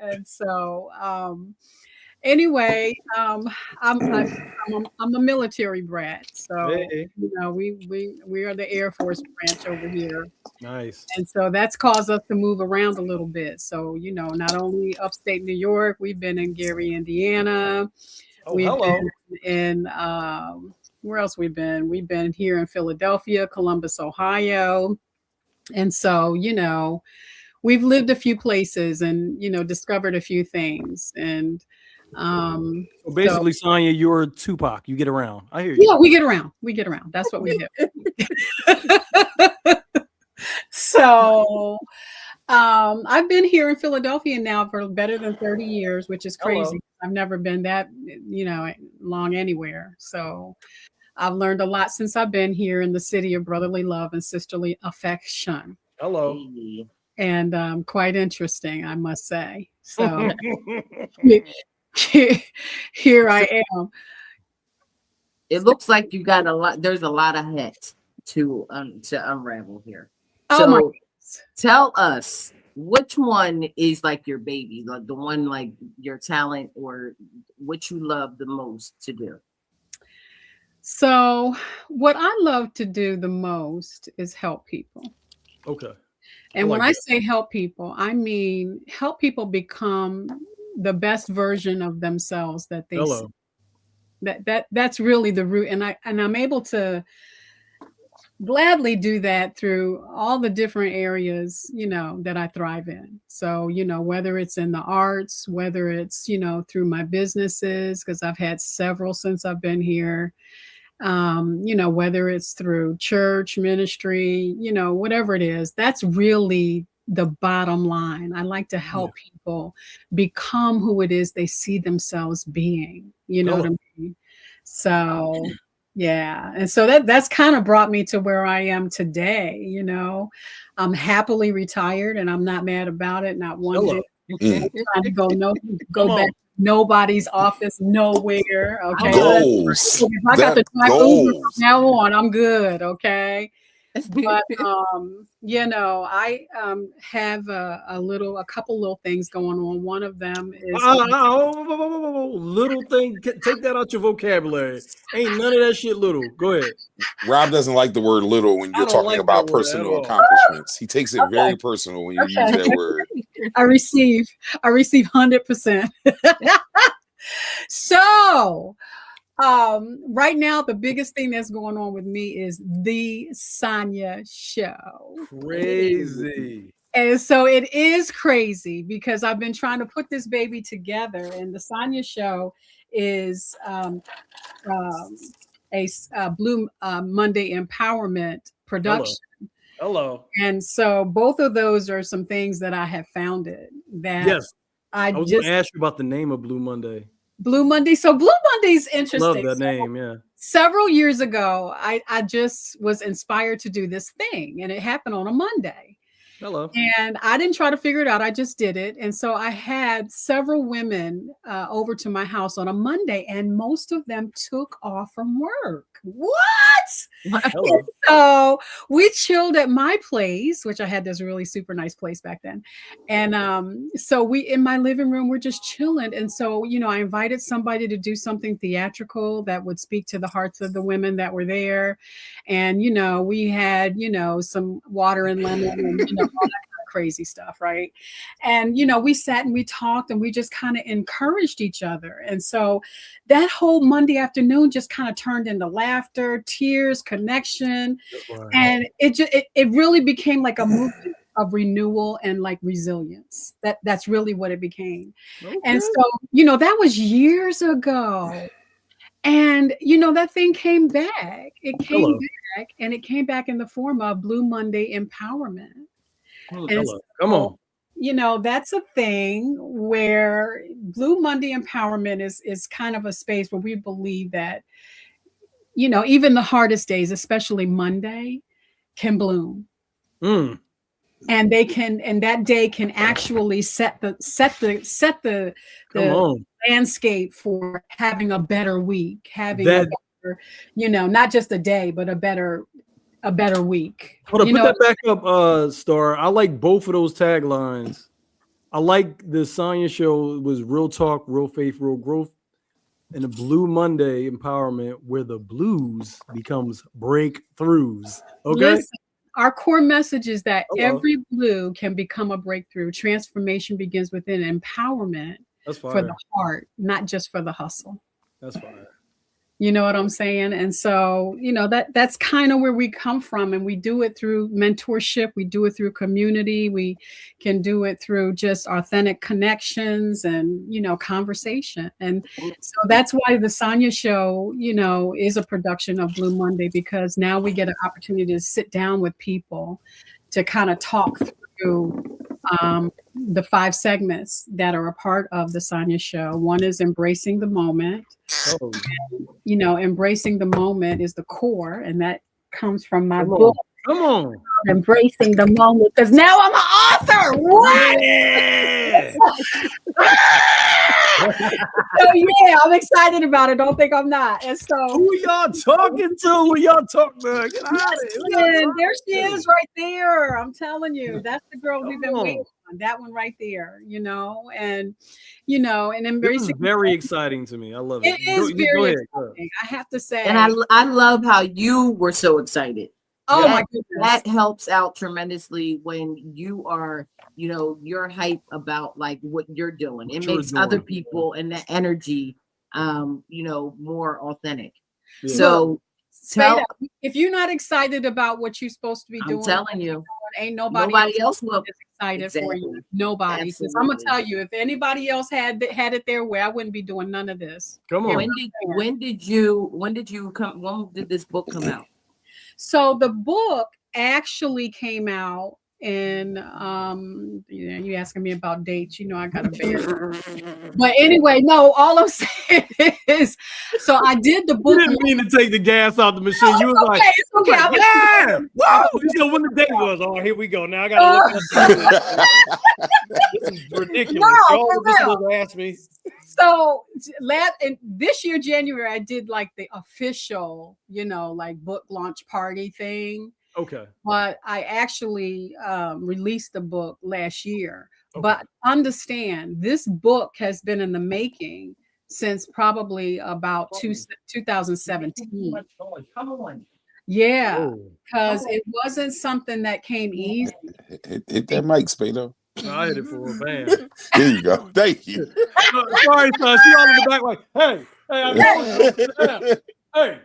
And so, anyway, I'm a military brat, so Hey, we are the Air Force branch over here, nice. and so that's caused us to move around a little bit. So not only upstate New York, we've been in Gary, Indiana, Oh, we've hello. been in where else we've been? We've been here in Philadelphia, Columbus, Ohio, and so we've lived a few places and discovered a few things and So so basically, Sonya, you're Tupac. You get around. I hear you. yeah, we get around, that's what we do. So I've been here in Philadelphia now for better than 30 years, which is Hello. crazy. I've never been that long anywhere, so I've learned a lot since I've been here in the city of brotherly love and sisterly affection, Hello. Hey. and quite interesting, I must say. So So here I am. It looks like you got a lot. There's a lot of hats to unravel here. Oh my So goodness. tell us which one is like your baby, like the one like your talent or what you love the most to do. So, what I love to do the most is help people. okay, I And when like I that. say help people, I mean help people become the best version of themselves that they see. Hello. That's really the root, and I'm able to gladly do that through all the different areas that I thrive in. So whether it's in the arts, whether it's through my businesses, because I've had several since I've been here, whether it's through church ministry, whatever it is, that's really the bottom line. I like to Yeah. help people become who it is they see themselves being. You know what Hello. I mean? So yeah, and so that's kind of brought me to where I am today. I'm happily retired, and I'm not mad about it, not one Hello. bit. Mm. Trying to go Come back on. to nobody's office nowhere. I Okay, know that's Goals. if I got That to drive Uber from goals. now on, I'm good. Okay. right. But I have a couple little things going on. One of them is Little thing. Take that out your vocabulary. Ain't none of that shit little. Go ahead. Rob doesn't like the word little when I you're don't talking like that about word at personal all. accomplishments. He takes it okay. very personal when you use Okay. that word. I receive 100%. So right now the biggest thing that's going on with me is the Sonya show. Crazy. And so it is crazy because I've been trying to put this baby together, and the Sonya show is um, Blue Monday Empowerment Hello. production. Hello. And so both of those are some things that I have founded that Yes. I I was going just to ask you about the name of Blue Monday. Blue Monday. So Blue Monday's Love interesting. that name. Yeah. Several years ago, I just was inspired to do this thing, and it happened on a Monday. Hello. And I didn't try to figure it out. I just did it. And so I had several women over to my house on a Monday, and most of them took off from work. What? Hello. So we chilled at my place, which I had this really super nice place back then. And so we in my living room, we're just chilling. And so, I invited somebody to do something theatrical that would speak to the hearts of the women that were there. And, we had, some water and lemon and, all that kind of crazy stuff. Right. And, we sat and we talked and we just kind of encouraged each other. And so that whole Monday afternoon just kind of turned into laughter, tears, connection. Right. And it really became like a movement of renewal and like resilience. That's really what it became. Okay. And so, that was years ago. And that thing came back. It came Hello. back, and it came back in the form of Blue Monday Empowerment. And Hello. Come so, on. that's a thing where Blue Monday Empowerment is kind of a space where we believe that, even the hardest days, especially Monday, can bloom. Mm. And that day can actually set the Come on. landscape for having a better week, having That. a better, not just a day, but a better week. Hold on. Put that back up, Star. I like both of those taglines. I like the Sonya show was real talk, real faith, real growth, and the Blue Monday empowerment where the blues becomes breakthroughs. Okay. Listen, our core message is that Hello. every blue can become a breakthrough. Transformation begins within. Empowerment That's for fire. the heart, not just for the hustle. That's fire. You know what I'm saying? And so, that's kind of where we come from. And we do it through mentorship. We do it through community. We can do it through just authentic connections and, conversation. And so that's why the Sonya Show, is a production of Blue Monday, because now we get an opportunity to sit down with people to kind of talk through the 5 segments that are a part of the Sonya Show. One is embracing the moment. Oh, Embracing the moment is the core, and that comes from my come book, on. Come on. Embracing the Moment, because now I'm an author. What? Yeah. So yeah, I'm excited about it. Don't think I'm not. And so Who y'all talking to? Who y'all talking to? Get out of here. Who y'all and talking there she to? is right there. I'm telling you, that's the girl we've been Come waiting on. on. That one right there, and and This is embracing. very exciting to me. I love it. It is Go very ahead. Go ahead. exciting. I have to say. And I love how you were so excited. Oh Yeah. my goodness. That helps out tremendously when you are, you're hype about like what you're doing. It What makes you're other doing. people and that energy, more authentic. Yeah. So Spade, tell, if you're not excited about what you're supposed to be I'm doing, telling you, ain't nobody else will. is excited for you. Exactly. Nobody. Because I'm gonna Absolutely. tell you, if anybody else had it their way, I wouldn't be doing none of this. Come on. When did you come? When did this book come out? So the book actually came out in you asking me about dates, I got a bad. But anyway, no, all I'm saying is, so I did the You book. didn't mean to take the gas out the machine. You was like, It's okay. like, yeah, whoa. You know when the day was. Oh, here we go. Now I gotta look up. This is ridiculous. No, Y'all for just real. supposed to ask me. So this year, January, I did like the official, like book launch party thing. Okay. But I actually released the book last year. Okay. But understand, this book has been in the making since probably about 2017. Come on. Yeah, Oh, because it wasn't something that came easy. hit that mic, Spado. I hit it for a band. There you go. Thank you. Sorry, son. She all in the back like, hey, I know hey,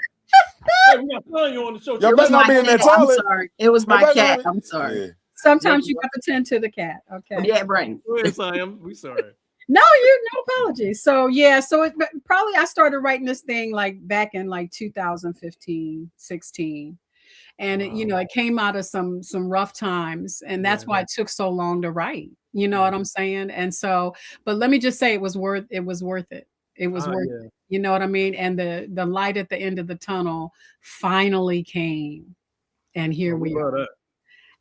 we got Sonya on the show. Y'all It was better not my be in that cat. I'm toilet. sorry. It was my Y'all better cat. not- I'm sorry. Yeah. Sometimes you got to tend to the cat. Okay. Yeah, right. Go ahead, Sonya. We sorry. No, no apologies. So yeah, so it probably I started writing this thing like back in like 2015, 16. And it came out of some rough times, and that's why it took so long to write. You know what I'm saying? And so, but let me just say it was worth it. It was worth it. It was worth it. You know what I mean? And the light at the end of the tunnel finally came. And here we are. That.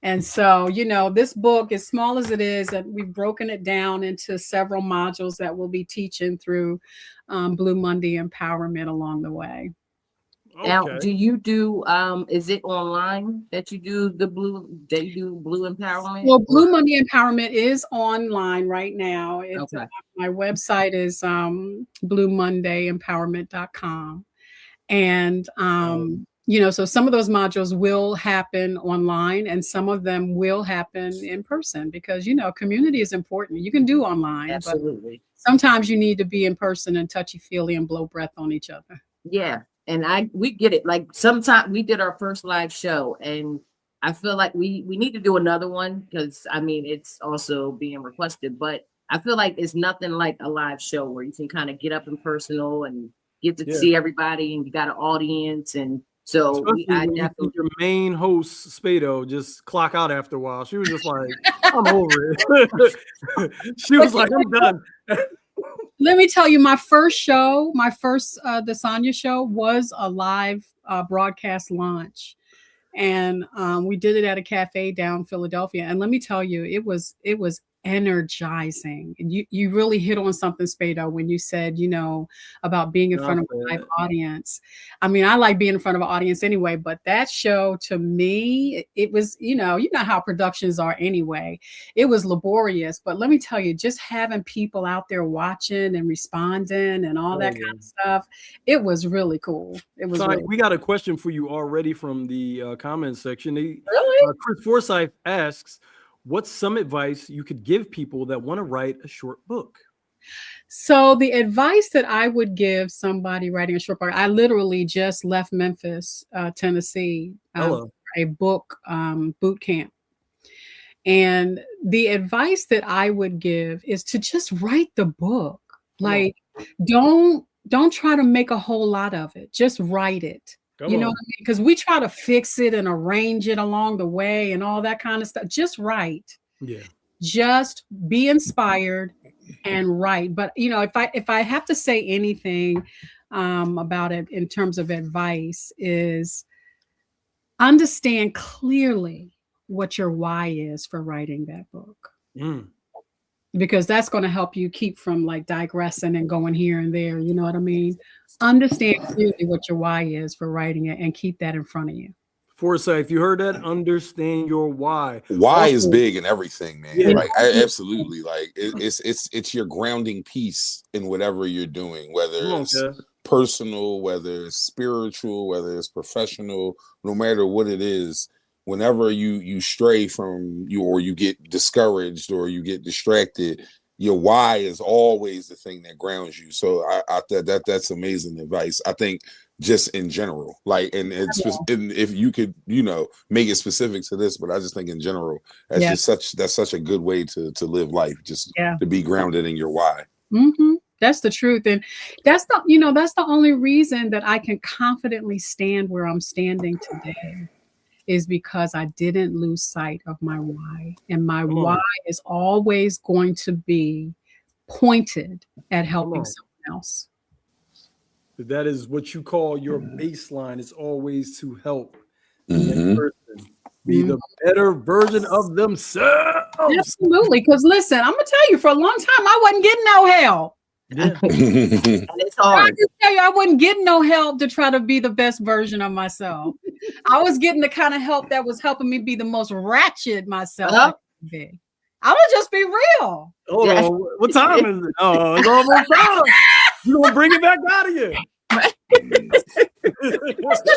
And so, this book, as small as it is, that we've broken it down into several modules that we'll be teaching through Blue Monday Empowerment along the way. Now, do you do is it online that you do the blue empowerment? Well, Blue Monday Empowerment is online right now. It's Okay. My website is bluemondayempowerment.com. And so some of those modules will happen online and some of them will happen in person because community is important. You can do online. Absolutely. But sometimes you need to be in person and touchy-feely and blow breath on each other. Yeah. And we get it. Like sometimes we did our first live show and I feel like we need to do another one because it's also being requested, but I feel like it's nothing like a live show where you can kind of get up and personal and get to see everybody and you got an audience. And so I definitely your main host, Spado, just clock out after a while. She was just like, I'm over it. She was like, I'm done. Let me tell you, my first the Sonya show was a live broadcast launch. And we did it at a cafe down in Philadelphia. And let me tell you, it was energizing. And you really hit on something, Spado, when you said, about being in front of a live audience. I mean, I like being in front of an audience anyway, but that show to me, it was, you know how productions are anyway. It was laborious, but let me tell you, just having people out there watching and responding and all that kind of stuff, it was really cool. It was. We got a question for you already from the comments section. Really? Chris Forsyth asks, what's some advice you could give people that want to write a short book? So the advice that I would give somebody writing a short book, I literally just left Memphis, Tennessee, for a book boot camp. And the advice that I would give is to just write the book. Like, don't try to make a whole lot of it. Just write it. You know what I mean? Because we try to fix it and arrange it along the way and all that kind of stuff. Just write. Yeah. Just be inspired and write. But if I have to say anything about it in terms of advice, is understand clearly what your why is for writing that book. Because that's going to help you keep from like digressing and going here and there. You know what I mean? Understand clearly what your why is for writing it and keep that in front of you. Forsyth, you heard that? Understand your why. Why is big in everything, man. Yeah. Like absolutely. Like it's your grounding piece in whatever you're doing, whether it's personal, whether it's spiritual, whether it's professional, no matter what it is. Whenever you stray from you, or you get discouraged, or you get distracted, your why is always the thing that grounds you. So I that's amazing advice. I think just in general, like, and if you could, make it specific to this, but I just think in general, that's just such a good way to live life, just to be grounded in your why. Mm-hmm. That's the truth. And that's the only reason that I can confidently stand where I'm standing today. Is because I didn't lose sight of my why. And my why is always going to be pointed at helping someone else. That is what you call your baseline. Is always to help the next person be the better version of themselves. Absolutely. Because listen, I'm going to tell you, for a long time, I wasn't getting no help. And it's hard. I just tell you, I wasn't getting no help to try to be the best version of myself. I was getting the kind of help that was helping me be the most ratchet myself. I could I'm gonna just be real. Hold on, what time is it? Oh, it's almost time. You gonna bring it back out of you? That's the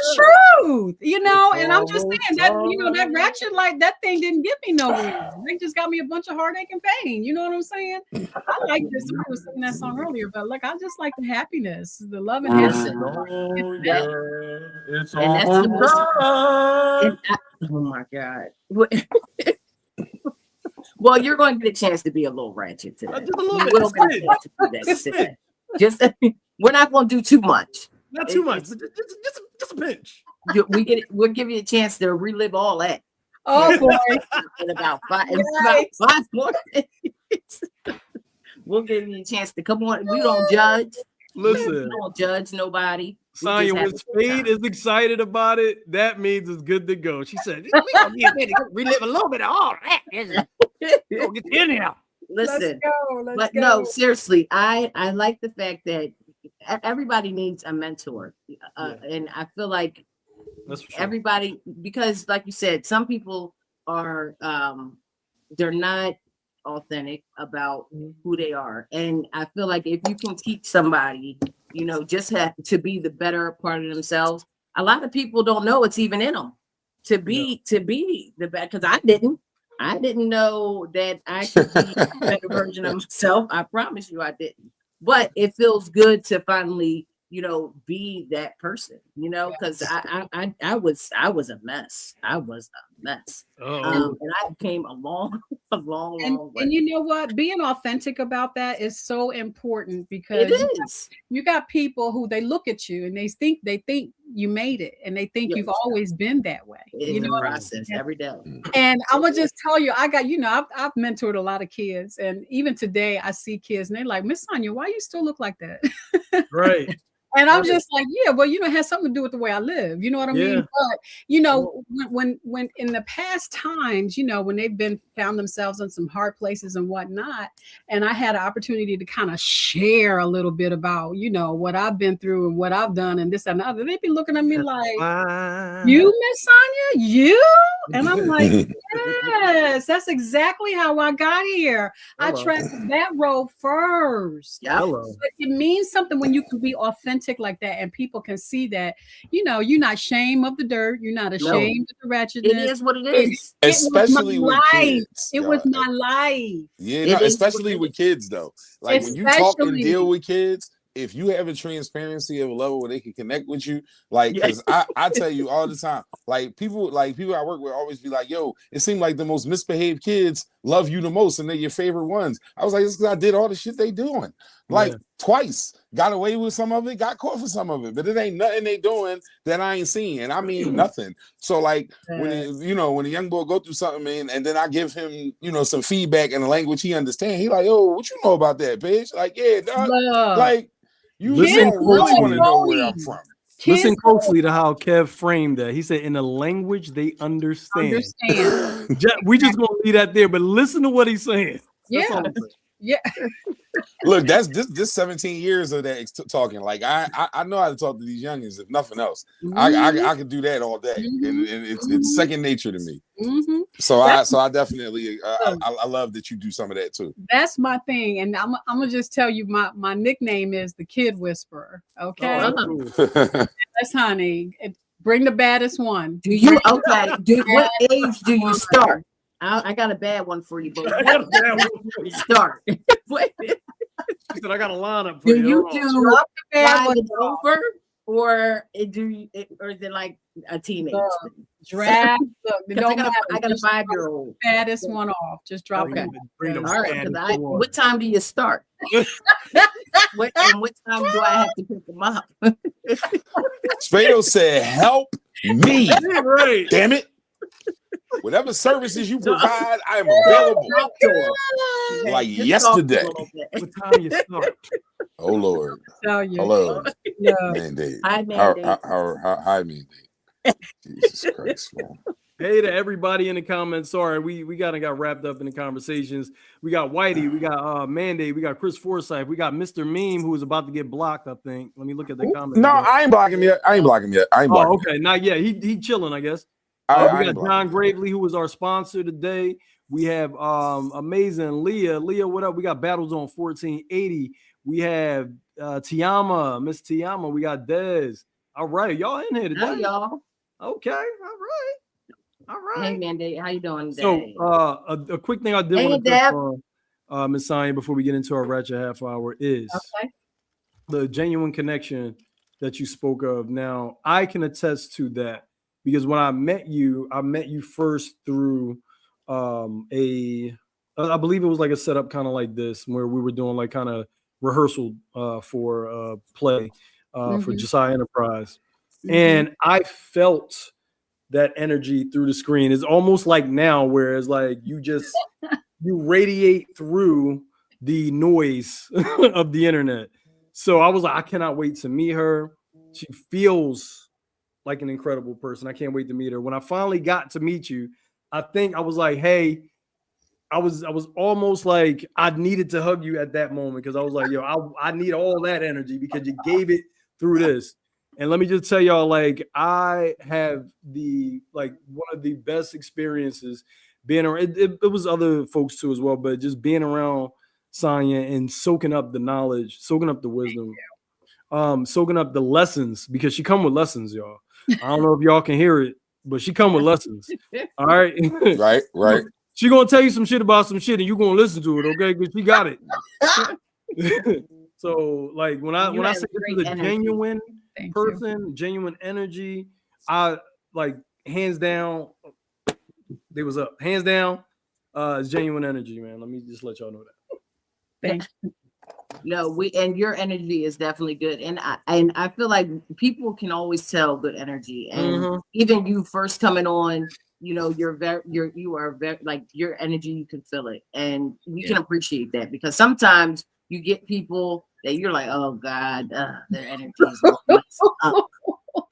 truth, and I'm just saying that, that ratchet, like, that thing didn't get me nowhere. It just got me a bunch of heartache and pain. You know what I'm saying? I like this. I was singing that song earlier, but look, I just like the happiness, the love and happiness. It's oh my God. Well, you're going to get a chance to be a little ratchet today. Just a little bit. We're not going to do too much. Not too much. Just a pinch. We'll give you a chance to relive all that. Oh boy! In about five more minutes. We'll give you a chance to come on. We don't judge. Listen, we don't judge nobody. Sonya, when Spade is excited about it, that means it's good to go. She said, "We gonna relive a little bit of all that." Go get in here. Listen, let's go. No, seriously, I like the fact that everybody needs a mentor, and I feel like everybody, because like you said, some people are they're not authentic about who they are, and I feel like if you can teach somebody, just to be the better part of themselves. A lot of people don't know it's even in them to be the best, because I didn't know that I could be a better version of myself. I promise you I didn't. But it feels good to finally, be that person, because I was a mess. I was a mess. And I came a long way. And you know what? Being authentic about that is so important, because it is. You got people who they look at you and they think you made it, and they think you've always been that way. It's a process every day. And I would just tell you, I got, I've mentored a lot of kids, and even today I see kids and they're like, Miss Sonya, why you still look like that? Right. And I'm just like, yeah, well, it has something to do with the way I live. You know what I mean? But when in the past times, when they've found themselves in some hard places and whatnot, and I had an opportunity to kind of share a little bit about, what I've been through and what I've done and this and that, they'd be looking at me like, you, Miss Sonia, you? And I'm like, yes, that's exactly how I got here. I traveled that road first. Yeah. But it means something when you can be authentic like that and people can see that, you're not ashamed of the dirt. You're not ashamed of the wretchedness. It is what it is. Especially with kids. It was my life. Yeah, no, especially with kids, though. Like when you talk and deal with kids, if you have a transparency of a level where they can connect with you, like, because I tell you all the time, like people I work with always be like, yo, it seemed like the most misbehaved kids love you the most and they're your favorite ones. I was like, it's because I did all the shit they doing. Like twice, got away with some of it, got caught for some of it, but it ain't nothing they doing that I ain't seen, and I mean nothing. So like when a young boy go through something, man, and then I give him some feedback in a language he understands, he like, yo, what you know about that, bitch? Like, yeah, dog, like you don't really want to know where I'm from. Listen closely to how Kev framed that. He said, in a language they understand. We just gonna leave that there, but listen to what he's saying. Yeah. Look, that's this 17 years of that talking. Like I know how to talk to these youngins, if nothing else. I could do that all day, and it's second nature to me. So I definitely I love that you do some of that too. That's my thing, and I'm gonna just tell you my nickname is the Kid Whisperer. Okay, that's honey. Bring the baddest one. What age do you start? I got a bad one for you, but start. She said, I got a lineup for do you. Do the bad one over, or is it like a teenage drag? Look, I got a 5-year-old. Baddest one off. Just drop it. All right. What time do you start? what time do I have to pick them up? Spade said, "Help me!" Right. Damn it. Whatever services you provide, I am available. Like yesterday. What time you start? Oh Lord. Hello. Yeah. Mandate. Hi, Mandate. Hi, Mandate. Jesus Christ, man. Hey to everybody in the comments. Sorry, we got wrapped up in the conversations. We got Whitey, we got Mandate, we got Chris Forsyth, we got Mr. Meme who is about to get blocked, I think. Let me look at the comments. No, I ain't blocking him yet. Okay, not yet. He chilling, I guess. We got John Gravely, who was our sponsor today. We have amazing Leah. Leah, what up? We got Battles on 1480. We have Tiama, Miss Tiama. We got Dez. All right, y'all in here today. Hi, y'all. Okay, all right. Hey, Mandate, how you doing today? So, a quick thing I did want to touch on, Miss Sonia, before we get into our ratchet half hour is the genuine connection that you spoke of. Now, I can attest to that. Because when I met you first through I believe it was like a setup kind of like this, where we were doing like kind of rehearsal for play for Josiah Enterprise. And I felt that energy through the screen. It's almost like now, whereas like you radiate through the noise of the internet. So I was like, I cannot wait to meet her. She feels like an incredible person. I can't wait to meet her. When I finally got to meet you, I think I was like, hey, I was almost like I needed to hug you at that moment, because I was like, yo, I need all that energy because you gave it through this. And let me just tell y'all, like, I have one of the best experiences being around. It was other folks too as well, but just being around Sonya and soaking up the knowledge, soaking up the wisdom, soaking up the lessons, because she come with lessons, y'all. I don't know if y'all can hear it, but she come with lessons. All right. Right. She gonna tell you some shit about some shit and you gonna listen to it, okay? Because she got it. So like when I say this is a genuine person, genuine energy, I like hands down, they was up. Hands down, it's genuine energy, man. Let me just let y'all know that. Thank you. No, and your energy is definitely good, and I feel like people can always tell good energy, and even you first coming on, you are very like your energy, you can feel it, and you can appreciate that, because sometimes you get people that you're like, oh God, their energy is all messed up.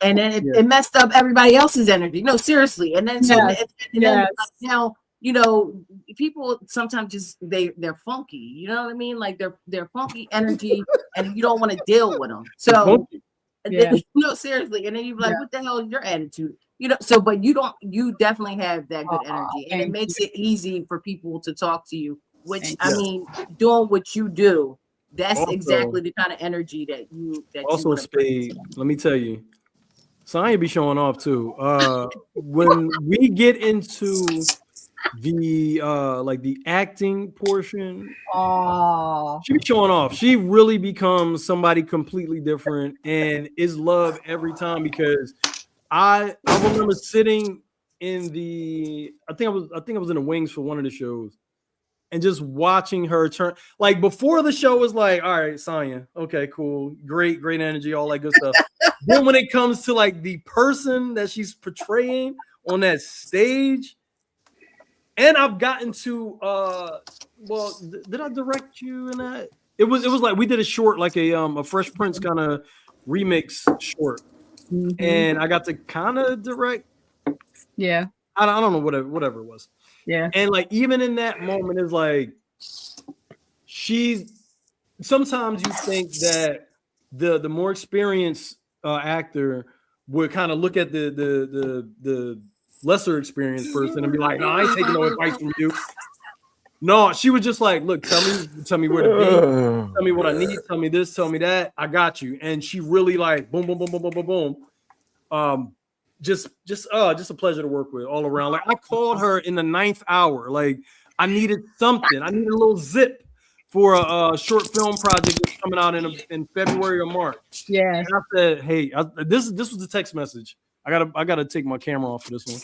And then it messed up everybody else's energy. No, seriously. And then then like, now, you know, people sometimes just they're funky. You know what I mean? Like they're funky energy, and you don't want to deal with them. So no, seriously. And then you're like, what the hell is your attitude? You know, so but you definitely have that good energy, and it makes it easy for people to talk to you, which I mean, doing what you do, that's exactly the kind of energy that you also Spade, let me tell you, Sonya be showing off too. When we get into the like the acting portion, she be showing off. She really becomes somebody completely different and is loved every time, because I remember sitting in the I think I was in the wings for one of the shows and just watching her turn. Like before the show was like, all right, Sonya, okay, cool, great energy, all that good stuff. Then when it comes to like the person that she's portraying on that stage, and I've gotten to did I direct you in that? It was like we did a short, like a Fresh Prince kind of remix short. And I got to kind of direct. Yeah. I don't know, whatever it was. Yeah. And like even in that moment, it's like sometimes you think that the more experienced actor would kind of look at the lesser experienced person and be like, no, I ain't taking no advice from you. No, she was just like, look, tell me where to be, tell me what I need, tell me this, tell me that, I got you. And she really like boom, boom, boom, boom, boom, boom, boom. Just a pleasure to work with all around. Like I called her in the 9th hour. Like I needed something. I needed a little zip for a short film project that's coming out in February or March. Yeah. And I said, hey, this was the text message. I gotta take my camera off for this one.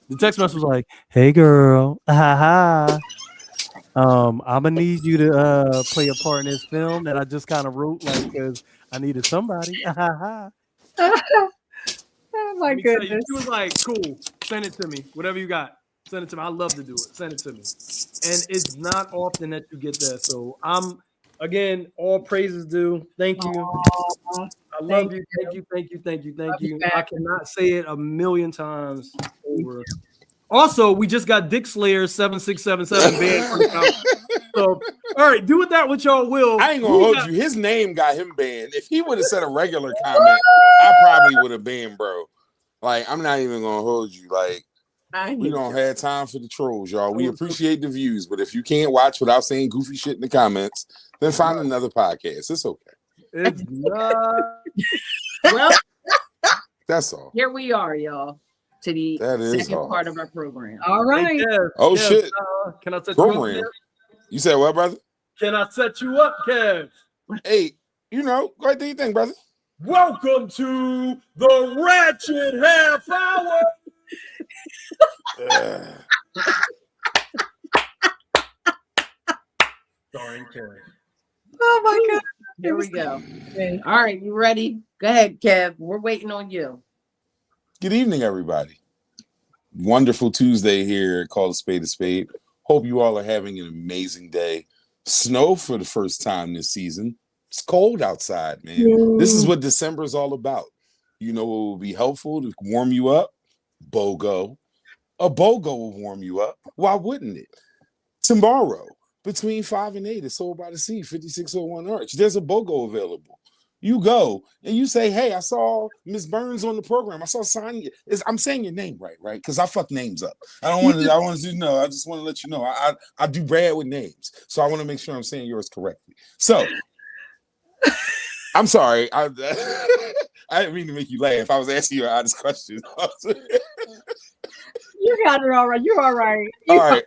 The text message was like, hey girl, I'm gonna need you to play a part in this film that I just kind of wrote, like, because I needed somebody. Oh my goodness. She was like, cool, send it to me. Whatever you got, send it to me. I love to do it. Send it to me. And it's not often that you get that. So I'm, again, all praises due. Thank you. I love you. Thank you. I cannot say it a million times over. Also, we just got Dick Slayer 7677 banned. So, all right, do with that what y'all will. I ain't gonna hold you. His name got him banned. If he would have said a regular comment, I probably would have banned, bro. Like, I'm not even gonna hold you. Like, we don't have time for the trolls, y'all. We appreciate the views, but if you can't watch without saying goofy shit in the comments, then find another podcast. It's okay. It's not. Well, that's all. Here we are, y'all. To the second part of our program. All right. Hey, Kev, oh shit! Can I set you up? You said what, brother? Can I set you up, Kev? Hey, you know, go ahead, do your thing, brother. Welcome to the Ratchet Half Hour. Sorry, Kev. Oh my God! Here we go. Okay. All right, you ready? Go ahead, Kev. We're waiting on you. Good evening, everybody. Wonderful Tuesday here. Call a spade a spade. Hope you all are having an amazing day. Snow for the first time this season. It's cold outside, man. This is what December is all about. You know what will be helpful to warm you up? BOGO. A BOGO will warm you up. Why wouldn't it? Tomorrow, between 5 and 8, it's sold by the sea, 5601 Arch. There's a BOGO available. You go and you say, hey, I saw Miss Burns on the program. I saw Sonya. I'm saying your name right? Because I fuck names up. I want you to know. I just want to let you know. I do bad with names. So I want to make sure I'm saying yours correctly. So I'm sorry. I didn't mean to make you laugh. I was asking you an honest question. You got it all right. You're all right. All right.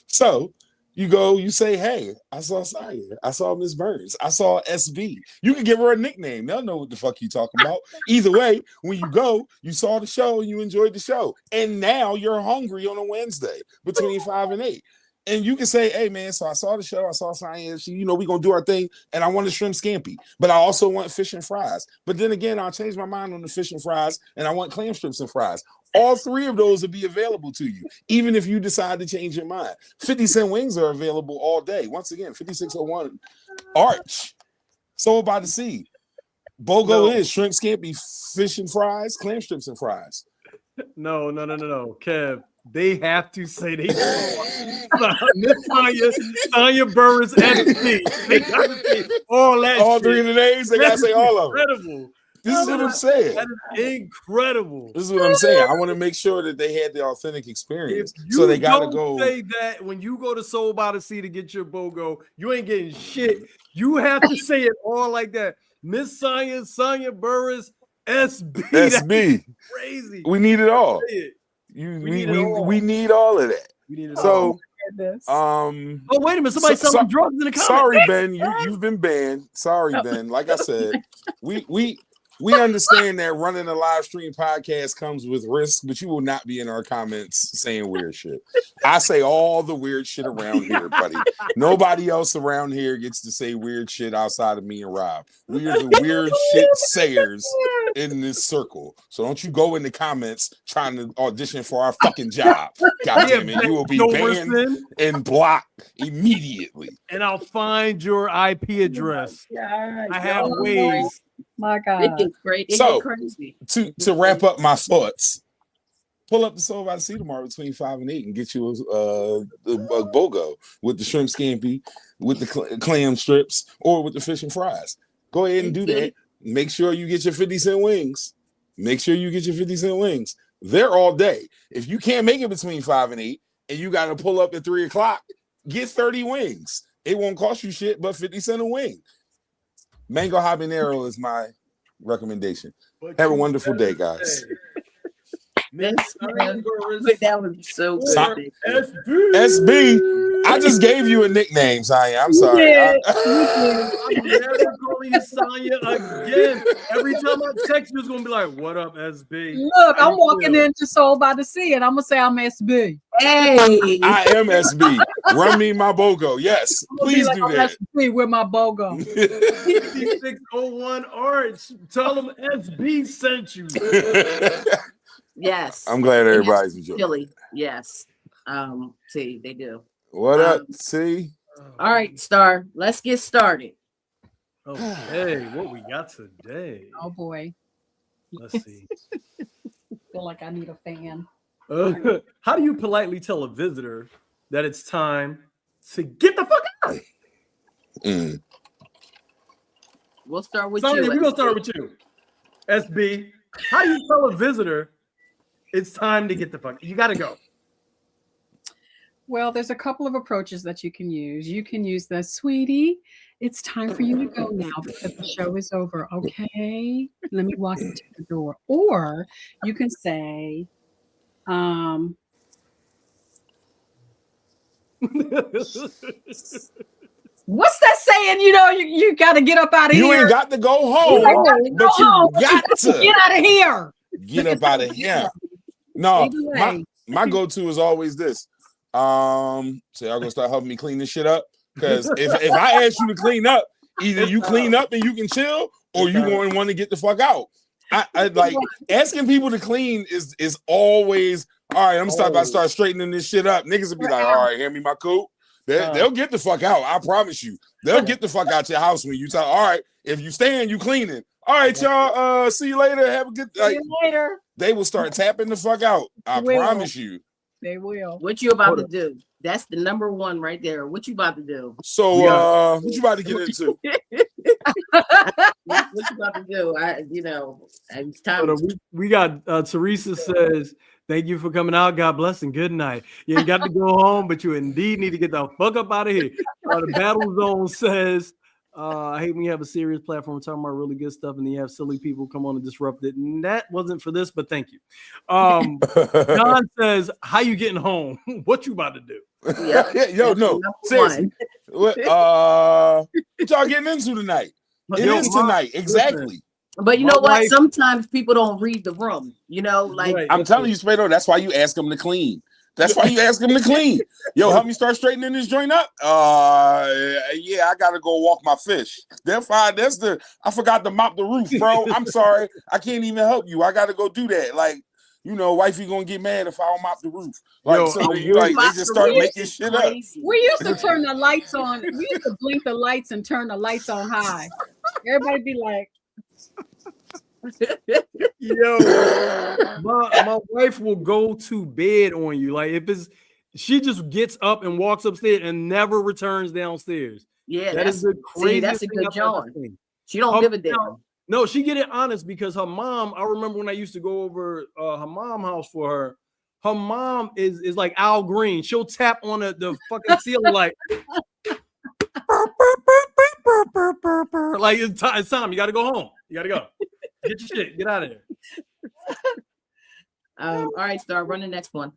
So you go, you say, hey, I saw Sonya. I saw Miss Burns. I saw SB. You can give her a nickname. They'll know what the fuck you talking about. Either way, when you go, you saw the show, you enjoyed the show. And now you're hungry on a Wednesday between 5 and 8. And you can say, hey, man, so I saw the show. I saw Sonya. We're going to do our thing. And I want a shrimp scampi. But I also want fish and fries. But then again, I'll change my mind on the fish and fries. And I want clam strips and fries. All 3 of those will be available to you, even if you decide to change your mind. 50-cent wings are available all day. Once again, 5601 Arch. So about to see. BOGO is shrimp scampi, fish and fries, clam strips and fries. No, Kev. They have to say they Miss Sonya Burris, SB. They gotta say all that. All shit. 3 of the names. They gotta say all of them. Incredible. This is what I'm saying. That is incredible. This is what I'm saying. I want to make sure that they had the authentic experience. So they gotta go. Say that when you go to Soul by the Sea to get your BOGO, you ain't getting shit. You have to say it all like that. Miss Sonya Burris, SB. SB. Crazy. We need it all. We need all of that. We need it all. Oh, wait a minute. Somebody's selling drugs in the comments. Sorry, Ben. You've been banned. Sorry, Ben. Like I said, we understand that running a live stream podcast comes with risk, but you will not be in our comments saying weird shit. I say all the weird shit around here, buddy. Nobody else around here gets to say weird shit outside of me and Rob. We are the weird shit sayers in this circle. So don't you go in the comments trying to audition for our fucking job. God damn it. You will be banned and blocked immediately. And I'll find your IP address. I have ways. My God. It gets great. It So, gets crazy. To wrap up my thoughts, pull up the Soul by the Sea tomorrow between 5 and 8 and get you a BOGO with the shrimp scampi, with the clam strips, or with the fish and fries. Go ahead and do that. Make sure you get your 50-cent wings. They're all day. If you can't make it between 5 and 8 and you got to pull up at 3 o'clock, get 30 wings. It won't cost you shit but 50 cents a wing. Mango habanero is my recommendation. Have a wonderful day, guys. That was so good. SB, I just gave you a nickname, Sonya. I'm sorry. I'm never calling you Sonya again. Every time I text you, it's gonna be like, "What up, SB?" Look, I'm walking into Soul by the Sea, and I'm gonna say I'm SB. Hey, I am SB. Run me my BOGO. Yes, please do that. SB with my BOGO. 601 Arch. Tell them SB sent you. yes. I'm glad everybody's enjoying. Philly, yes. See, they do. What up, see? All right, Star. Let's get started. Okay, what we got today? Oh boy. Let's see. Feel like I need a fan. How do you politely tell a visitor that it's time to get the fuck out? We'll start with Sonya, you. we're gonna start with you. SB, how do you tell a visitor it's time to get the fuck? You gotta go. Well, there's a couple of approaches that you can use. You can use the sweetie. It's time for you to go now because the show is over. Okay, let me walk you to the door. Or you can say, what's that saying? You know, you got to get up out of here. You ain't got to go home, but you got to get out of here. Get up out of here. No, my go-to is always this. So y'all gonna start helping me clean this shit up? Because if I ask you to clean up, either you clean up and you can chill, or you going to want to get the fuck out. I like asking people to clean is always all right. I'm about to start straightening this shit up. Niggas will be like, all right, hand me my coat. They'll get the fuck out. I promise you. They'll get the fuck out your house when you tell. All right, if you staying, you cleaning. All right, y'all. See you later. Have a good. See you later. They will start tapping the fuck out. I promise you. They will. What you about to do? That's the number one right there. What you about to do? So, what you about to get into? What you about to do? It's time. We got Teresa says, thank you for coming out. God bless and good night. You ain't got to go home, but you indeed need to get the fuck up out of here. The Battle Zone says, I hate when you have a serious platform talking about really good stuff and then you have silly people come on and disrupt it. And that wasn't for this, but thank you. John says, how you getting home? What you about to do? Yo, no. Seriously. What y'all getting into tonight? It is tonight. Exactly. But you know what? Sometimes people don't read the room. You know, like I'm telling you, Spade, that's why you ask them to clean. That's why you ask them to clean. Yo, help me start straightening this joint up. Yeah, I gotta go walk my fish. They're fine. I forgot to mop the roof, bro. I'm sorry. I can't even help you. I gotta go do that. Like, wifey gonna get mad if I don't mop the roof. Like, they just start making shit up. We used to turn the lights on. We used to blink the lights and turn the lights on high. Everybody be like, yo, my wife will go to bed on you. Like if it's she just gets up and walks upstairs and never returns downstairs. Yeah, that is the craziest that's a good job. She don't give a damn. No, she get it honest because her mom, I remember when I used to go over her mom's house for her. Her mom is like Al Green. She'll tap on the fucking ceiling like like it's time. You got to go home. You got to go. Get your shit. Get out of there. All right, Star. Run the next one.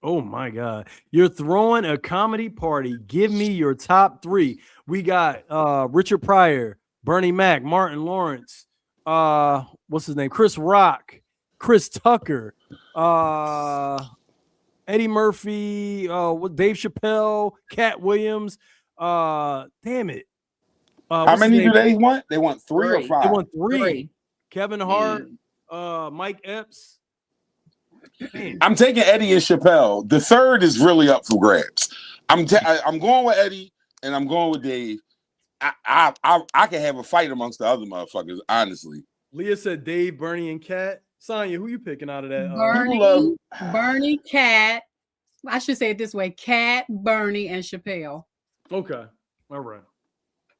Oh my God. You're throwing a comedy party. Give me your top 3. We got Richard Pryor, Bernie Mac, Martin Lawrence, what's his name? Chris Rock, Chris Tucker, Eddie Murphy, Dave Chappelle, Cat Williams. Damn it. How many do they want? They want 3 or 5? They want 3. Kevin Hart, Mike Epps. I'm taking Eddie and Chappelle. The third is really up for grabs. I'm going with Eddie and I'm going with Dave. I can have a fight amongst the other motherfuckers, honestly. Leah said Dave, Bernie, and Cat. Sonya, who you picking out of that? Bernie, Cat. I should say it this way: Cat, Bernie, and Chappelle. Okay, all right.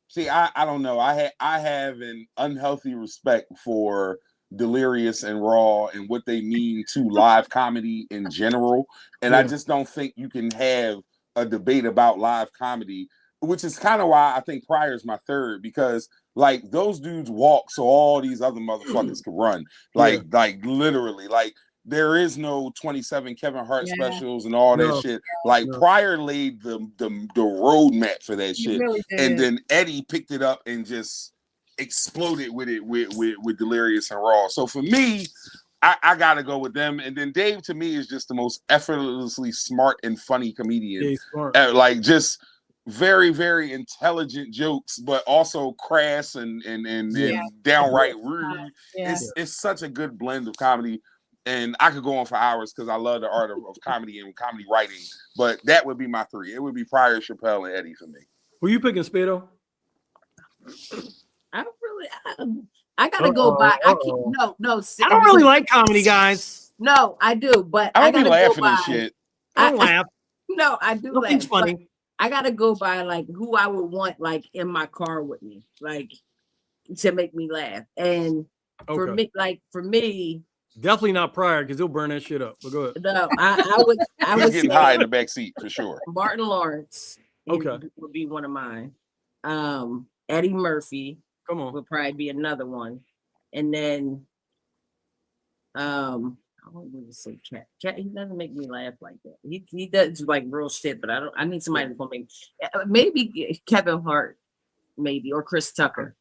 See, I don't know. I have an unhealthy respect for Delirious and Raw and what they mean to live comedy in general, and I just don't think you can have a debate about live comedy, which is kind of why I think Pryor's my third, because like those dudes walk so all these other motherfuckers can run. Like literally, like there is no 27 Kevin Hart specials and all that shit. Like Pryor laid the roadmap for that shit, really and then Eddie picked it up and just exploded with it with Delirious and Raw. So for me, I gotta go with them. And then Dave to me is just the most effortlessly smart and funny comedian. Like just very, very intelligent jokes, but also crass and downright rude. It's such a good blend of comedy. And I could go on for hours because I love the art of comedy and comedy writing. But that would be my 3. It would be Pryor, Chappelle, and Eddie for me. Who you picking, Spado? I don't really. I gotta go by. I can't. No. I don't really like comedy, guys. No, I do, but I don't be laughing at shit. I don't laugh. No, I do. Nothing's funny. I gotta go by like who I would want like in my car with me, like to make me laugh. And for me, definitely not Pryor because he'll burn that shit up. But go ahead. No, I would getting high in the back seat for sure. Martin Lawrence, would be one of mine. Eddie Murphy, would probably be another one, and then I wouldn't say Cat. Cat, he doesn't make me laugh like that. He does like real shit, but I need somebody to make maybe Kevin Hart, maybe, or Chris Tucker.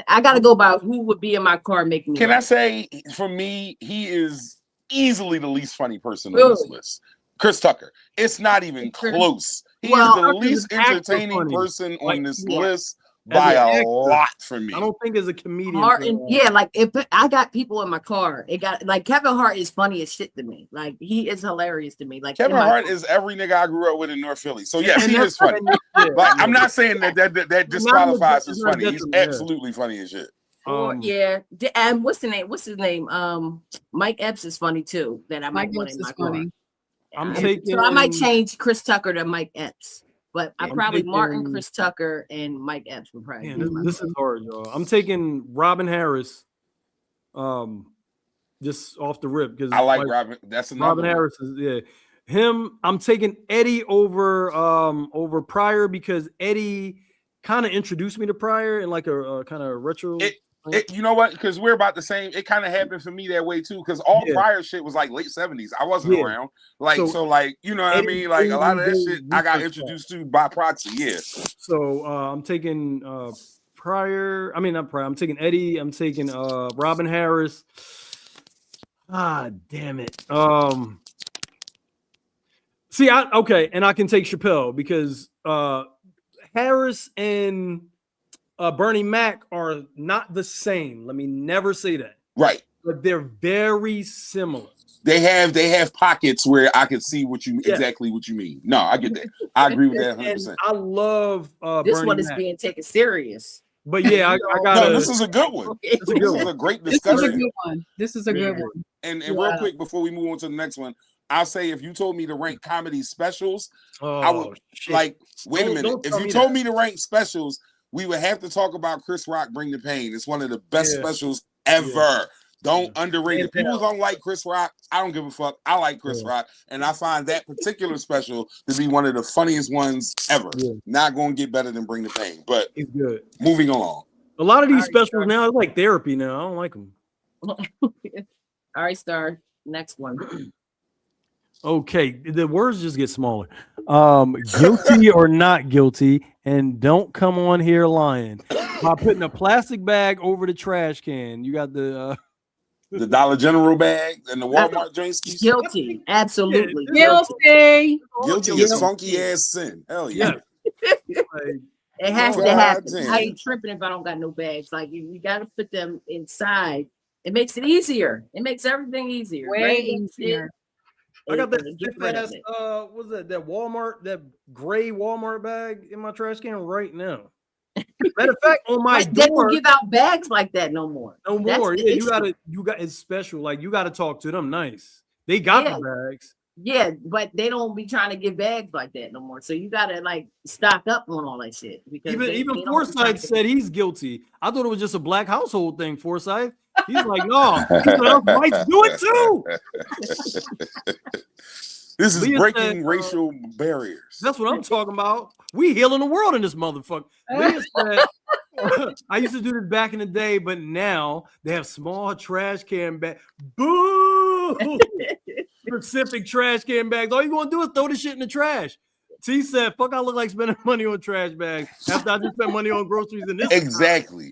I gotta go by who would be in my car making me laugh. I say for me, he is easily the least funny person on this list. Chris Tucker. It's not even close. He is the least entertaining person on this list by a lot for me. I don't think as a comedian. Martin, like if I got people in my car, it got like Kevin Hart is funny as shit to me. Like he is hilarious to me. Like Kevin Hart is every nigga I grew up with in North Philly. So yes, he is funny. Like I'm not saying that disqualifies as funny. He's absolutely funny as shit. And what's his name? Mike Epps is funny too. That I might want in my car. So I might change Chris Tucker to Mike Epps. But I probably Martin, Chris Tucker, and Mike Epps would probably. This is hard, y'all. I'm taking Robin Harris, just off the rip because I like Robin. That's another Robin Harris is him. I'm taking Eddie over Pryor because Eddie kind of introduced me to Pryor in like a kind of retro. You know what? Because we're about the same. It kind of happened for me that way too. Because all Pryor shit was like late 70s. I wasn't around. Like so, like you know what I mean. Like a lot of that shit I got introduced to by proxy. Yeah. So I'm taking Pryor. I mean not Pryor. I'm taking Eddie. I'm taking Robin Harris. Ah, damn it. See, and I can take Chappelle because Harris and Bernie Mac are not the same. Let me never say that. Right. But they're very similar. They have pockets where I can see exactly what you mean. No, I get that. I agree with that 100%. I love this Bernie one is Mac. being taken serious. But yeah, I got. No, this is a good one. This is a great discussion. This is a good one. This is a good one. And real quick before we move on to the next one, I'll say if you told me to rank comedy specials, I would like. Wait a minute. If you told me to rank specials, we would have to talk about Chris Rock Bring the Pain. It's one of the best specials ever. Don't underrate it. People don't like Chris Rock. I don't give a fuck. I like Chris Rock, and I find that particular special to be one of the funniest ones ever. Not going to get better than Bring the Pain, but it's good. Moving along. A lot of these specials now are like therapy. Now I don't like them. All right, Star. Next one. Okay, the words just get smaller. Guilty or not guilty, and don't come on here lying by putting a plastic bag over the trash can. You got the Dollar General bag and the Walmart drinks. Guilty, absolutely guilty. Guilty is funky ass sin. Hell yeah. It has to happen. How you tripping if I don't got no bags? Like you got to put them inside. It makes it easier. It makes everything easier. Way easier. I got that stiff ass, what's that Walmart, that gray Walmart bag in my trash can right now. Matter of fact, on my door, they don't give out bags like that no more. No more. Yeah, you got it's special. Like you got to talk to them nice. They got the bags. Yeah, but they don't be trying to give bags like that no more. So you gotta like stock up on all that shit. Because even Forsyth said he's guilty. I thought it was just a black household thing, Forsyth. He's like, no, whites do it too. This is breaking racial barriers. That's what I'm talking about. We healing the world in this motherfucker. I used to do this back in the day, but now they have small trash can bags. Boo! Specific trash can bags. All you gonna do is throw the shit in the trash. T said, "Fuck, I look like spending money on trash bags after I just spent money on groceries in this." Exactly.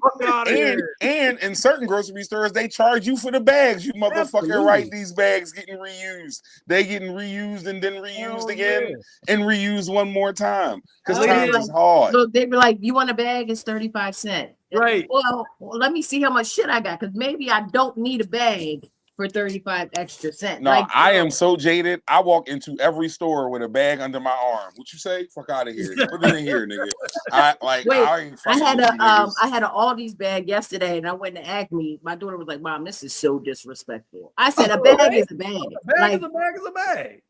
And in certain grocery stores, they charge you for the bags. You motherfucker, right? These bags getting reused. They getting reused and then reused again and reused one more time because time is hard. Look, they be like, "You want a bag? It's 35 cents." Right. Well, let me see how much shit I got because maybe I don't need a bag for 35 extra cents. No, I am so jaded. I walk into every store with a bag under my arm. What you say? Fuck out of here. Put it in here, nigga. I had an Aldi's bag yesterday, and I went to Acme. My daughter was like, "Mom, this is so disrespectful." I said, "A bag is a bag. A bag is a bag.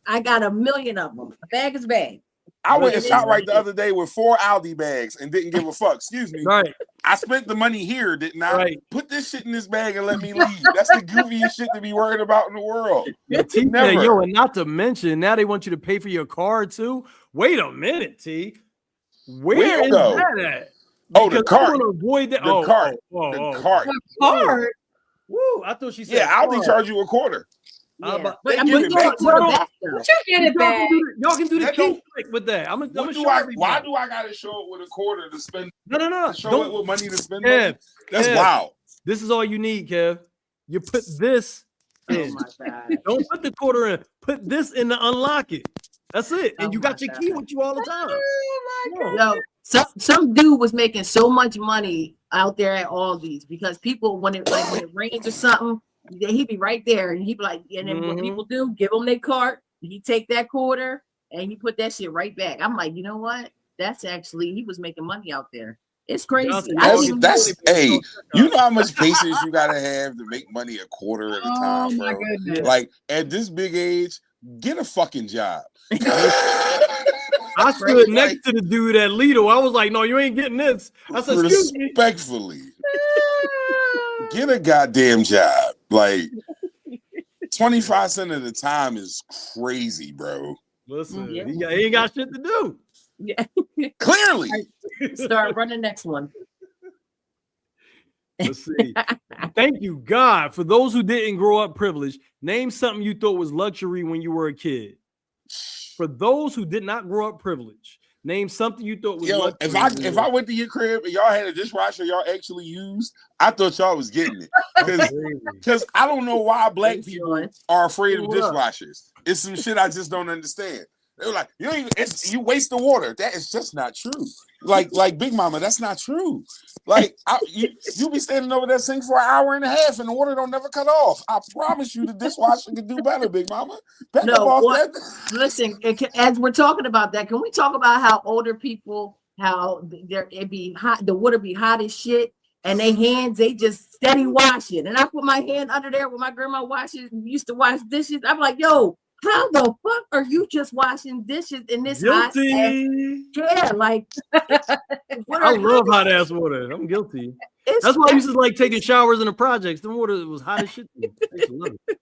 I got a million of them. A bag is a bag." I went and shot right the other day with 4 Aldi bags and didn't give a fuck. Excuse me. Right. I spent the money here, didn't I? Right. Put this shit in this bag and let me leave. That's the goofiest shit to be worried about in the world. Never. And not to mention, now they want you to pay for your card too. Wait a minute, T. Where is that at? Oh, the cart. Avoid that. The cart. The cart. The cart. Woo! I thought she said. Yeah, Aldi charge you a quarter. Yeah. But you get it back. Y'all can do the key trick with that. Why do I gotta show it with a quarter to spend? No. Show it with money to spend. Kev, That's wild. This is all you need, Kev. You put this in. Oh my God. Don't put the quarter in. Put this in to unlock it. That's it. And you got your key with you all the time. Yo, some dude was making so much money out there at Aldi's because people when it rains or something. He'd be right there and he'd be like, and then what people do, give him their cart, he take that quarter and he put that shit right back. I'm like, you know what? That's actually, he was making money out there. It's crazy. Hey, you know how much patience you gotta have to make money a quarter at a time, bro. Goodness. Like at this big age, get a fucking job. I stood next to the dude at Lidl. I was like, no, you ain't getting this. I said, respectfully. Get a goddamn job. Like 25 cents at a time is crazy, bro. Listen, he ain't got shit to do. Yeah. Clearly. Start running next one. Let's see. Thank you, God. For those who didn't grow up privileged, name something you thought was luxury when you were a kid. For those who did not grow up privileged, name something you thought was luxury. If I went to your crib and y'all had a dishwasher y'all actually used, I thought y'all was getting it. Because I don't know why black people are afraid of dishwashers. It's some shit I just don't understand. They were like, you waste the water. That is just not true. Like Big Mama, that's not true. Like you be standing over that sink for an hour and a half and the water don't never cut off. I promise you the dishwasher can do better, Big Mama. Listen, as we're talking about that, can we talk about how older people how it be hot, the water be hot as shit, and they hands they just steady washing. And I put my hand under there when my grandma used to wash dishes. I'm like, yo, how the fuck are you just washing dishes in this hot ass? Yeah, like I love hot ass water. I'm guilty. That's why I used to like taking showers in the projects. The water was hot as shit. I used to love it.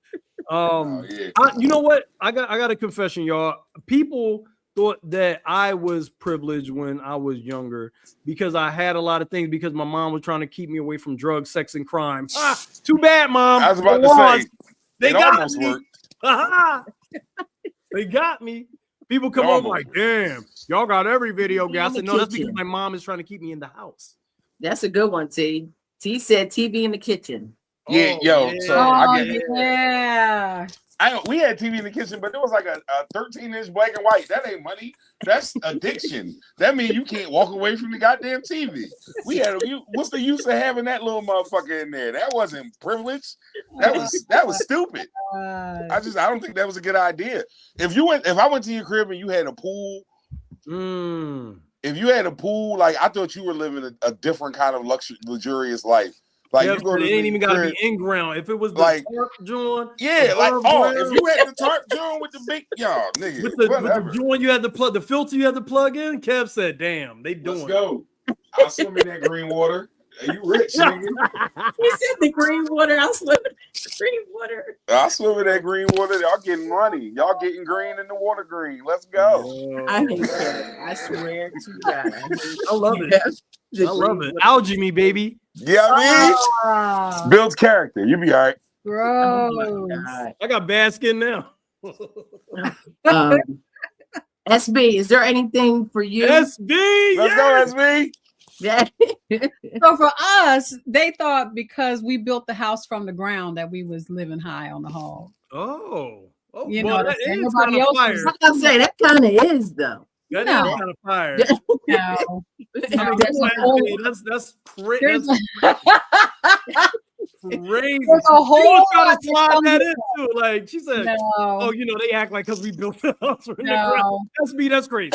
You know what? I got a confession, y'all. People thought that I was privileged when I was younger because I had a lot of things because my mom was trying to keep me away from drugs, sex, and crime. Too bad, Mom. I was about to say they got me. They got me. People come over like, damn, y'all got every video game. I said, no, that's because my mom is trying to keep me in the house. That's a good one, T. T said TV in the kitchen. Yeah, so I get it. We had TV in the kitchen, but it was like a 13-inch black and white. That ain't money. That's addiction. That means you can't walk away from the goddamn TV. What's the use of having that little motherfucker in there? That wasn't privilege. That was stupid. I don't think that was a good idea. If I went to your crib and you had a pool, if you had a pool, like I thought you were living a different kind of luxurious life. Like you go to it ain't even gotta be in ground. If it was the like tarp joint, if you had the tarp joint with the big nigga, with the joint you had to plug the filter you had to plug in. Kev said, "Damn, they doing." Let's go. I'll swim in that green water. Are you rich, nigga? He said the green water. I'll swim in the green water. I'll swim in that green water. Y'all getting money. Y'all getting green in the water green. Let's go. I hate that. I swear to God. I love it. I love it. Algae me, baby. Yeah, I mean, builds character. You be all right. Gross. Oh I got bad skin now. SB, is there anything for you? SB, let's go, SB. Yeah. So for us, they thought because we built the house from the ground that we was living high on the hall. You know, that is nobody else. I was gonna say that kind of is though. That is kind of fire. No. That's crazy. Crazy. There's a whole trying to slide that in too. Like she said, "Oh, you know, they act like because we built the house from the ground." That's crazy.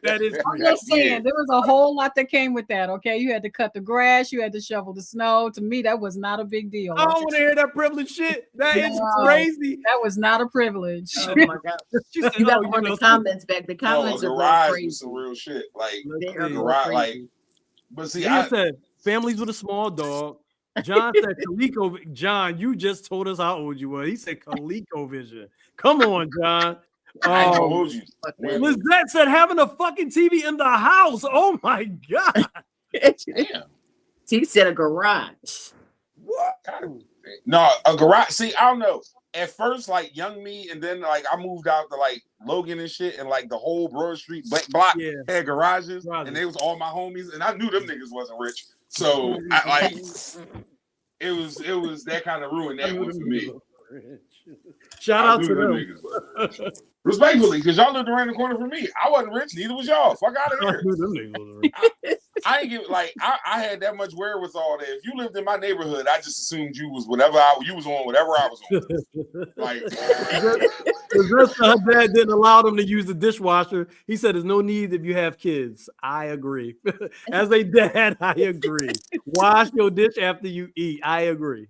That is crazy. I'm just saying, there was a whole lot that came with that. Okay, you had to cut the grass, you had to shovel the snow. To me, that was not a big deal. I don't want to hear that privilege shit. That is crazy. That was not a privilege. Oh my God! You got the comments back. The comments are crazy. Some real shit. Like garage, like. But see, I said families with a small dog. John said Coleco. John, you just told us how old you were. He said ColecoVision. Come on, John. I ain't gonna hold you. Lizette said having a fucking TV in the house. Oh my God. Damn. He said a garage. What? No, a garage. See, I don't know. At first, like young me, and then like I moved out to like Logan and shit, and like the whole Broad Street block had garages, and they was all my homies, and I knew them niggas wasn't rich, so I like it was that kind of ruined that one for me. Shout out to them. Respectfully, because y'all lived around the corner from me. I wasn't rich, neither was y'all. Fuck out of here. I ain't give I had that much wherewithal that if you lived in my neighborhood, I just assumed you was you was on whatever I was on. Like her dad didn't allow them to use the dishwasher. He said there's no need if you have kids. I agree. As a dad, I agree. Wash your dish after you eat. I agree.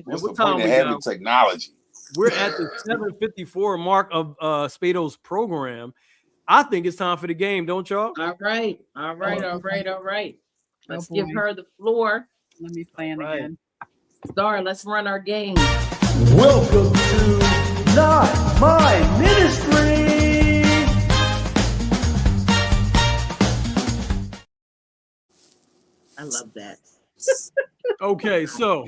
What's the point of having technology? We're at the 7:54 mark of Spado's program. I think it's time for the game, don't y'all? All right. Let's give her the floor. Let me plan again. Star, let's run our game. Welcome to Not My Ministry. I love that. Okay, so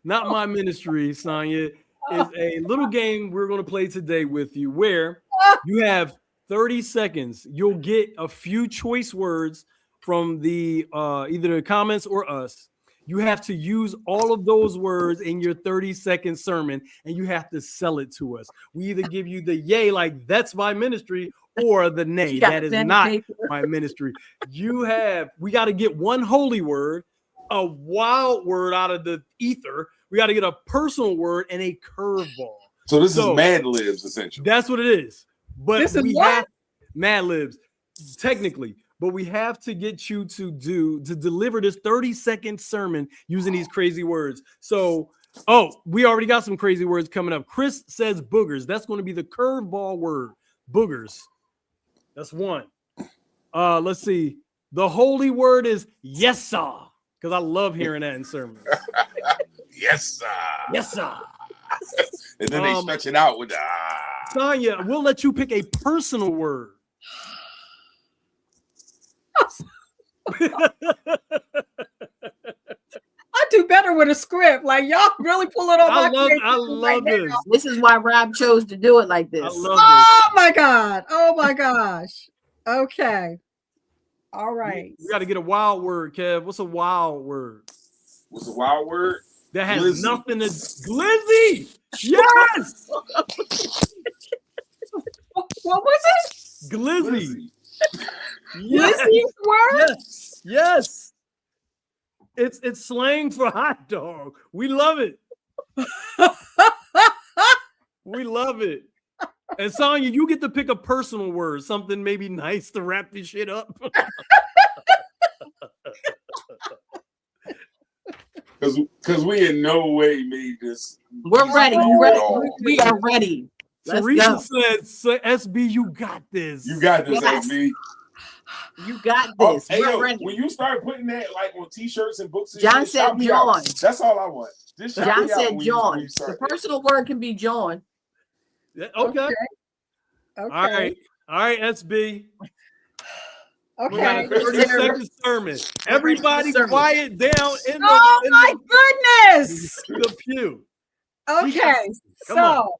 Not My Ministry, Sonya, is a little game we're going to play today with you where you have 30 seconds. You'll get a few choice words from the either the comments or us. You have to use all of those words in your 30-second sermon, and you have to sell it to us. We either give you the yay, like that's my ministry, or the nay, that is not my ministry. We got to get one holy word, a wild word out of the ether. We got to get a personal word and a curveball. So this is Mad Libs, essentially. That's what it is. But this is we have Mad Libs. technically, but we have to get you to deliver this 30-second sermon using these crazy words. So, we already got some crazy words coming up. Chris says boogers. That's going to be the curveball word. Boogers. That's one. Let's see. The holy word is yes, sir. Because I love hearing that in sermons. Yes, sir. Yes, sir. And then they stretch it out with Sonya, we'll let you pick a personal word. I do better with a script. Like y'all really pull it on my I love this. This is why Rob chose to do it like this. I love Oh my God. Oh my gosh. Okay. All right. We got to get a wild word, Kev. What's a wild word? What's a wild word? That has Glizzy. nothing to glizzy. Yes. What was it? Glizzy. Yes. Yes. Word? Yes. It's slang for hot dog. We love it. We love it. And Sonya, you get to pick a personal word, something maybe nice to wrap this shit up. Because we in no way made this. We're ready. We are ready. Teresa said, SB, you got this. You got this, Yes. SB. You got this. Hey, We're yo, ready. when you start putting that like on t-shirts and books and John shit, said shout me out. John. That's all I want. Just shout John me out said when you John. start The that. personal word can be John. Okay. Okay. All right, SB. Okay. We got a 30-second sermon. Everybody quiet down in my goodness. the pew. Okay. Come on. So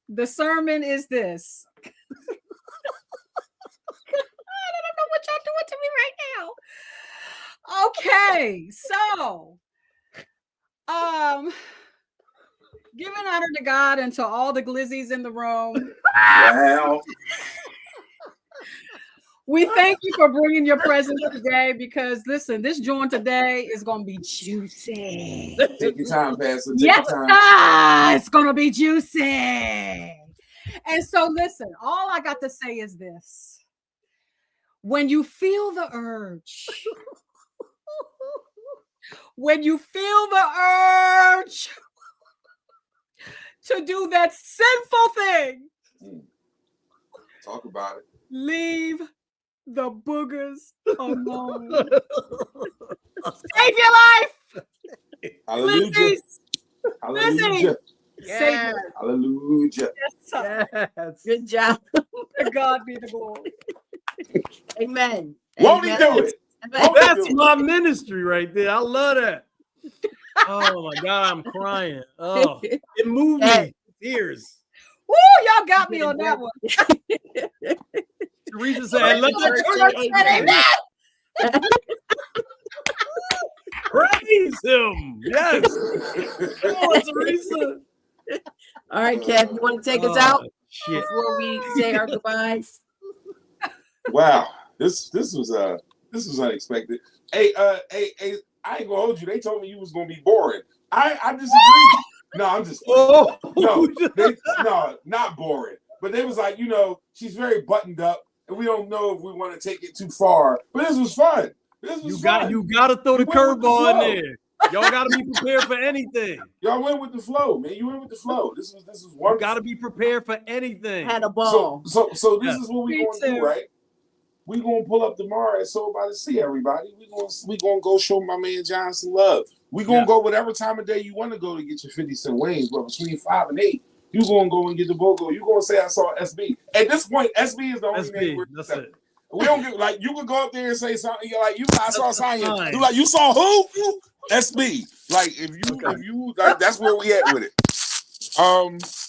the sermon is this. I don't know what y'all doing to me right now. Okay. So giving honor to God and to all the glizzies in the room. Well, We thank you for bringing your presence today because listen, this joint today is going to be juicy. take your time, Pastor. Take Yes, your time. it's going to be juicy. And so listen, all I got to say is this. When you feel the urge, to do that sinful thing, Talk about it. leave the boogers alone. Save your life. Hallelujah. Lizzie. Hallelujah. Save it. Hallelujah. Yes. Good job. To God be the glory. Amen. Won't he do it? Won't he That's do it? my ministry right there. I love that. Oh my God, I'm crying. Oh, it moved me. Tears. Woo, y'all got me on that one. Teresa said, let the church praise him. Yes. Come on, Teresa. All right, Kev, you want to take us out Shit. before we say our goodbyes? Wow, this was unexpected. Hey, I ain't gonna hold you. They told me you was gonna be boring. I disagree. No, I'm just no, not boring. But they was like, she's very buttoned up, and we don't know if we want to take it too far. But this was fun. You got to throw the curveball in there. Y'all got to be prepared for anything. Y'all went with the flow, man. You went with the flow. This was wonderful. You got to be prepared for anything. Had a ball. So this is what we gonna do, right? We gonna pull up tomorrow at Soul by the Sea, everybody. We gonna go show my man John some love. We gonna go whatever time of day you want to go to get your 50 cent wings, but between 5 and 8, you gonna go and get the BOGO. You gonna say I saw SB. At this point, SB is the only name. That's it. We don't get like you could go up there and say something. You're like, I saw Sonya. You like, you saw who? SB. Like if you like, that's where we at with it.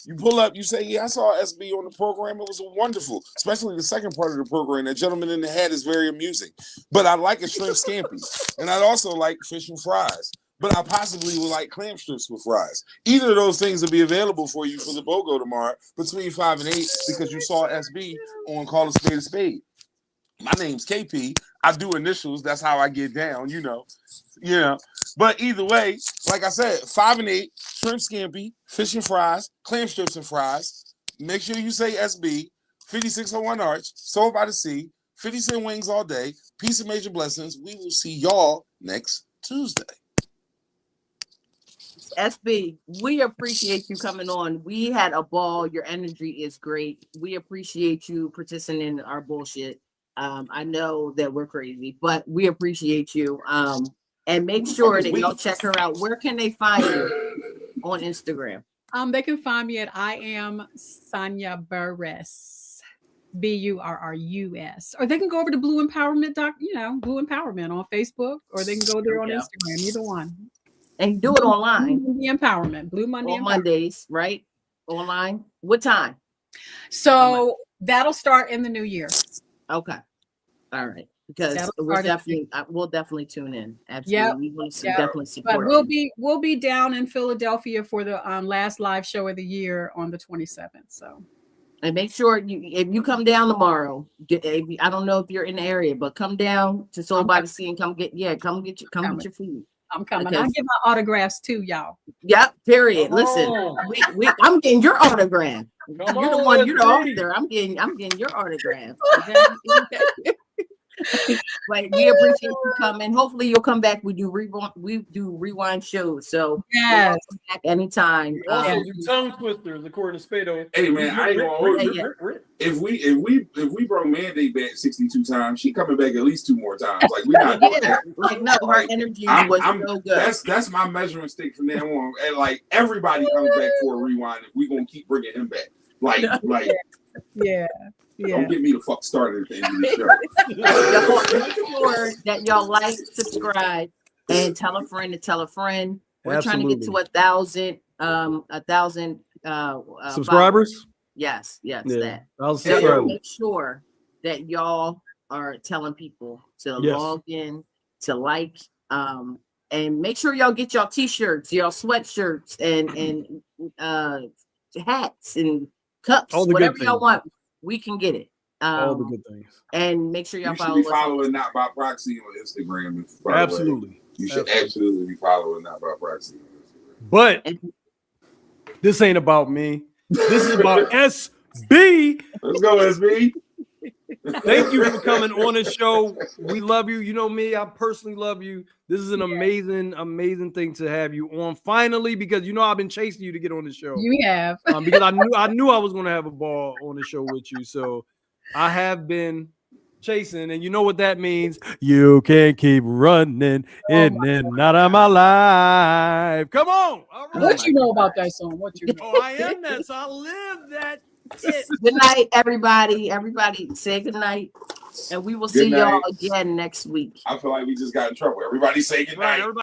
You pull up, you say, yeah, I saw SB on the program. It was wonderful, especially the second part of the program. That gentleman in the hat is very amusing. But I like a shrimp scampi, and I'd also like fish and fries. But I possibly would like clam strips with fries. Either of those things will be available for you for the BOGO tomorrow between 5 and 8 because you saw SB on Call a Spade a Spade. My name's KP. I do initials. That's how I get down, Yeah. But either way, like I said, 5 and 8, shrimp scampi, fish and fries, clam strips and fries. Make sure you say SB, 5601 Arch, Soul by the Sea, 50 Cent Wings all day. Peace and major blessings. We will see y'all next Tuesday. SB, we appreciate you coming on. We had a ball. Your energy is great. We appreciate you participating in our bullshit. I know that we're crazy, but we appreciate you. And make sure that y'all check her out. Where can they find you on Instagram? They can find me at I am Sonia Burrus, Burrus, or they can go over to Blue Empowerment Blue Empowerment on Facebook, or they can go there on Instagram. Either one. And do it online. Blue Monday Empowerment. Blue Monday on Mondays, right? Online. What time? So that'll start in the new year. Okay. All right. Because we'll definitely tune in. Absolutely. We will definitely support. But we'll be down in Philadelphia for the last live show of the year on the 27th. So. And make sure if you come down tomorrow, I don't know if you're in the area, but come down to Soul by the Sea and come get your food. I'm coming. I'll get my autographs too, y'all. Yep. Period. Listen, I'm getting your autograph. You're the one. You're the author. I'm getting your autograph. Okay? Like, we appreciate you coming. Hopefully you'll come back. We do rewind shows. So yes, back anytime. Also do tongue twisters according to Spade. Hey man, I ain't gonna hold you. If we brought Mandate back 62 times, she coming back at least 2 more times. Like, we not doing that. Like, no, her energy was so good. That's my measuring stick from now on. And like, everybody comes back for a rewind if we gonna keep bringing him back. Like yeah. Don't get me the fuck started at the end of the show. Make sure that y'all like, subscribe, and tell a friend to tell a friend. We're trying to get to 1,000 subscribers. Yes, yeah. That. So make sure that y'all are telling people to log in, to like, and make sure y'all get y'all t-shirts, y'all sweatshirts, and hats and cups, whatever y'all want. We can get it. All the good things. And make sure y'all follow us. Following Not By Proxy on Instagram. Absolutely. You should absolutely be following Not By Proxy on Instagram. But this ain't about me. This is about SB. Let's go, SB. Thank you for coming on the show. We love you. You know me. I personally love you. This is an amazing thing to have you on finally, because I've been chasing you to get on the show. You have. Because I knew I was going to have a ball on the show with you. So I have been chasing, and you know what that means. You can't keep running in and out of my life. Come on. All right. What you know about that song? What you know? Oh, I am that. So I live that. Good night, everybody. Everybody say good night. And we will see y'all again next week. I feel like we just got in trouble. Everybody say good night.